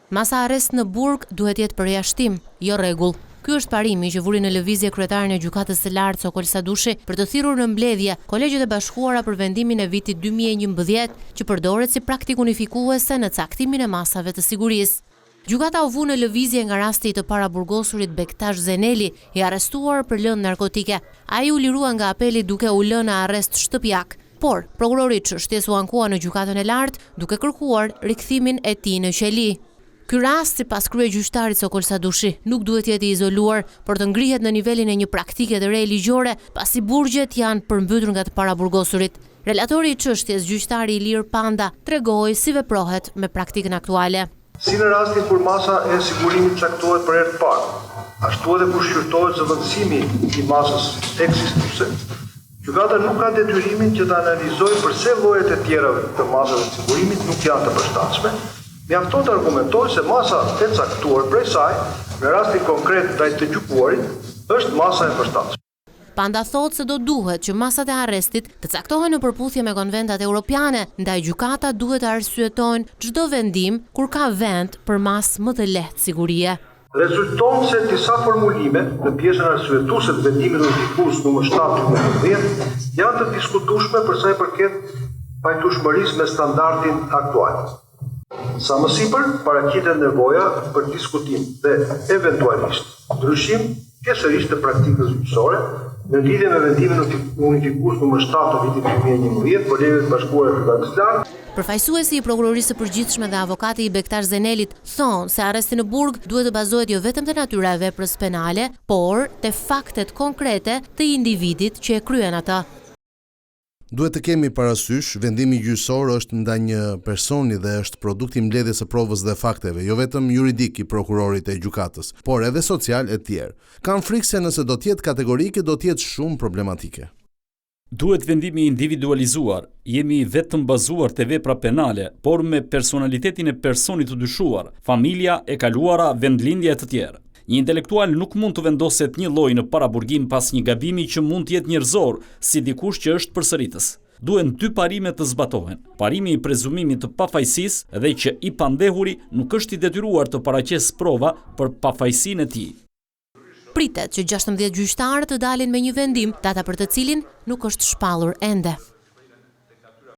Masa arrest në burg duhet jetë përjashtim, jo rregull. Ky është parimi që vuri në lëvizje kryetarin e gjykatës së lartë Sokol Sadushi për të thirrur në mbledhje Kolegjet e Bashkuara për vendimin e vitit 2011 që përdoret si praktikë unifikuese në caktimin e masave të sigurisë. Gjykata u vu në lëvizje nga rasti i të paraburgosurit Bektash Zeneli, i arrestuar për lëndë narkotike. Ai u lirua nga apeli duke u lënë në arrest shtëpiak, por prokurori i çështjes u ankua në gjykatën e lartë duke kërkuar rikthimin e tij në qeli. Ky rast, sipas kryegjyqtarit Sokol Sadushi, nuk duhet jetë i izoluar, por të ngrihet në nivelin e një praktike të re ligjore, pasi burgjet janë përmbytur nga të paraburgosurit. Relatori i çështjes, gjyqtari Ilir Panda, tregoi si veprohet me praktikën aktuale. Si në rastin kur masa e sigurimit caktohet për herë të parë, ashtu edhe kur shqyrtohet zëvendësimi i masës ekzistuese, gjykata nuk ka detyrimin që të analizojë përse llojet e tjera të masave të sigurimit nuk janë të përshtatshme. Mjafton të argumentojë se masa e caktuar prej saj, në rastin konkret ndaj të gjykuarit, është masa e përshtatshme. Panda thotë se do duhet që masat e arrestit të caktohen në përputhje me konventat europiane, ndaj gjykata duhet të arsyetojnë çdo vendim kur ka vend për masë më të lehtë sigurie. Rezulton se disa formulime në pjesën arsyetuese të vendimit unifikues nr. 7/2010 janë të diskutueshme për sa i përket pajtueshmërisë me standardin aktual. Sa më sipër, paraqitet nevoja për diskutim dhe eventualisht ndryshim pjesërisht të praktikës gjyqësore në lidhje me vendimin unifikues nr. 7 të vitit 2011 për Kolegjet e Bashkuara të Gjykatës së Lartë. Përfaqësuesi i prokurorisë së përgjithshme dhe avokati i Bektash Zenelit thonë se arresti në burg duhet të bazohet jo vetëm te natyra e veprës penale, por te faktet konkrete të individit që e kryen ata. Duhet të kemi parasysh, vendimi gjyqësor është ndaj një personi dhe është produkt i mbledhjes së provës dhe fakteve, jo vetëm juridik i prokurorit e gjykatës, por edhe social e tjerë. Kam frikë se nëse do të jetë kategorike, do të jetë shumë problematike. Duhet vendimi individualizuar, jemi vetëm bazuar te vepra penale, por me personalitetin e personit të dyshuar, familja e kaluara, vendlindja e të tjerë. Një intelektual nuk mund të vendoset një lloj në paraburgim pas një gabimi që mund të jetë njerëzor, si dikush që është përsëritës. Duhen dy parime të zbatohen. Parimi i prezumimit të pafajësisë dhe që i pandehuri nuk është i detyruar të paraqesë prova për pafajësinë e tij. Pritet që 16 gjyqtarë të dalin me një vendim, data për të cilin nuk është shpallur ende.